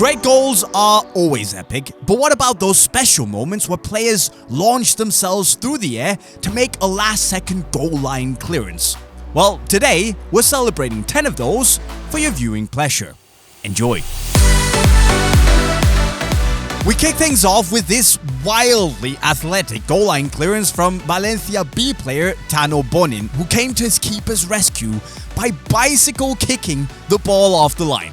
Great goals are always epic, but what about those special moments where players launch themselves through the air to make a last-second goal line clearance? Well, today we're celebrating 10 of those for your viewing pleasure. Enjoy! We kick things off with this wildly athletic goal line clearance from Valencia B player TANO BONNIN, who came to his keeper's rescue by bicycle kicking the ball off the line.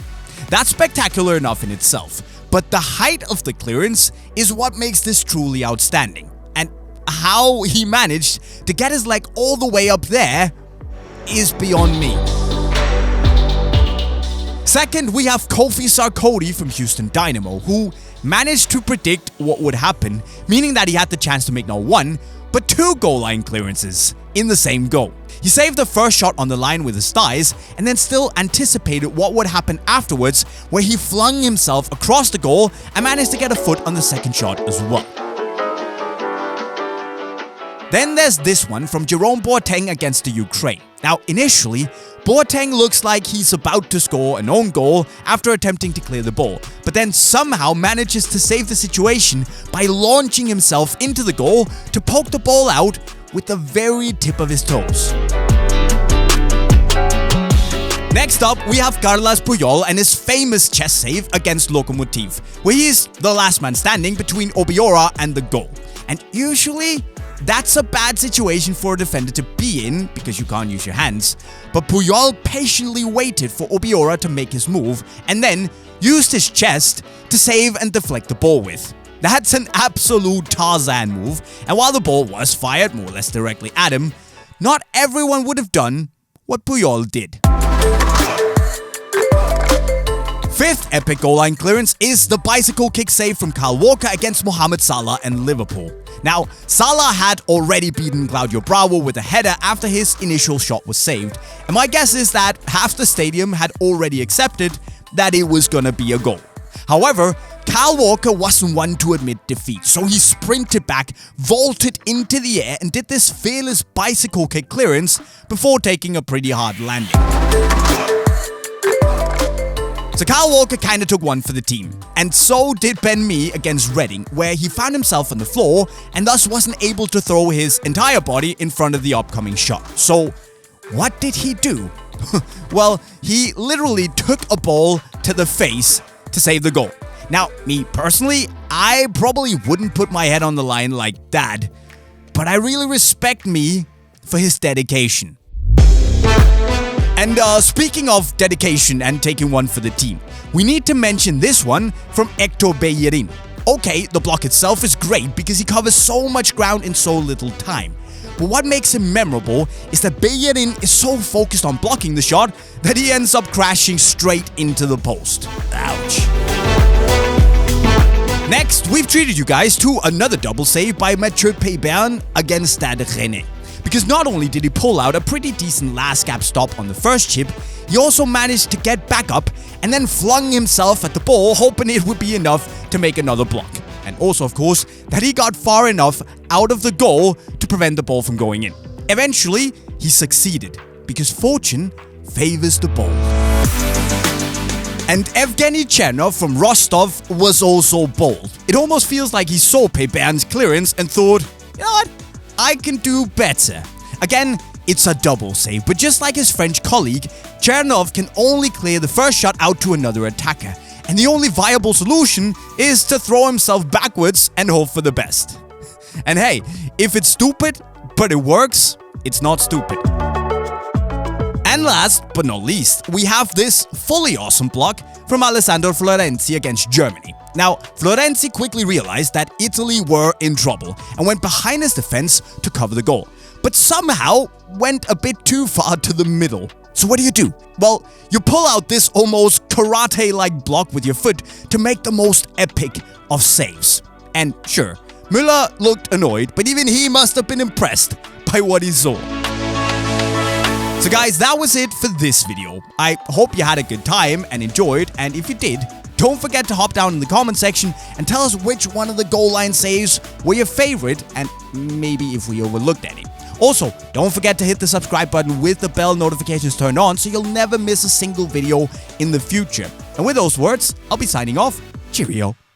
That's spectacular enough in itself, but the height of the clearance is what makes this truly outstanding. And how he managed to get his leg all the way up there is beyond me. Second, we have KOFI SARKODIE from Houston Dynamo, who managed to predict what would happen, meaning that he had the chance to make not one, but 2 goal line clearances in the same go. He saved the first shot on the line with his thighs and then still anticipated what would happen afterwards, where he flung himself across the goal and managed to get a foot on the second shot as well. Then there's this one from JEROME BOATENG against the Ukraine. Now, initially, Boateng looks like he's about to score an own goal after attempting to clear the ball, but then somehow manages to save the situation by launching himself into the goal to poke the ball out with the very tip of his toes. Next up, we have Carles Puyol and his famous chest save against LOKOMOTIV, where he's the last man standing between Obiora and the goal. And usually, that's a bad situation for a defender to be in because you can't use your hands. But Puyol patiently waited for Obiora to make his move and then used his chest to save and deflect the ball with. That's an absolute Tarzan move, and while the ball was fired more or less directly at him, not everyone would have done what Puyol did. Fifth epic goal line clearance is the bicycle kick save from Kyle Walker against Mohamed Salah and Liverpool. Now, Salah had already beaten Claudio Bravo with a header after his initial shot was saved, and my guess is that half the stadium had already accepted that it was gonna be a goal. However, Kyle Walker wasn't one to admit defeat, so he sprinted back, vaulted into the air, and did this fearless bicycle kick clearance before taking a pretty hard landing. So Kyle Walker kinda took one for the team, and so did Ben Mee against Reading, where he found himself on the floor and thus wasn't able to throw his entire body in front of the upcoming shot. So what did he do? Well, he literally took a ball to the face to save the goal. Now, me personally, I probably wouldn't put my head on the line like that, but I really respect Mee for his dedication. And speaking of dedication and taking one for the team, we need to mention this one from HECTOR BELLERIN. Okay, the block itself is great because he covers so much ground in so little time. But what makes him memorable is that Bellerin is so focused on blocking the shot that he ends up crashing straight into the post. Ouch. Next, we've treated you guys to another double save by Mathieu Paybain against Stade Rennais. Because not only did he pull out a pretty decent last gap stop on the first chip, he also managed to get back up and then flung himself at the ball, hoping it would be enough to make another block. And also, of course, that he got far enough out of the goal to prevent the ball from going in. Eventually, he succeeded, because fortune favors the bold. And Evgeny Chernov from Rostov was also bold. It almost feels like he saw Paybain's clearance and thought, you know what, I can do better. Again, it's a double save, but just like his French colleague, Chernov can only clear the first shot out to another attacker. And the only viable solution is to throw himself backwards and hope for the best. And hey, if it's stupid, but it works, it's not stupid. And last but not least, we have this fully awesome block from Alessandro Florenzi against Germany. Now, Florenzi quickly realized that Italy were in trouble and went behind his defense to cover the goal, but somehow went a bit too far to the middle. So what do? Well, you pull out this almost karate-like block with your foot to make the most epic of saves. And sure, Müller looked annoyed, but even he must have been impressed by what he saw. So guys, that was it for this video. I hope you had a good time and enjoyed, and if you did, don't forget to hop down in the comment section and tell us which one of the goal line saves were your favorite and maybe if we overlooked any. Also, don't forget to hit the subscribe button with the bell notifications turned on so you'll never miss a single video in the future. And with those words, I'll be signing off. Cheerio.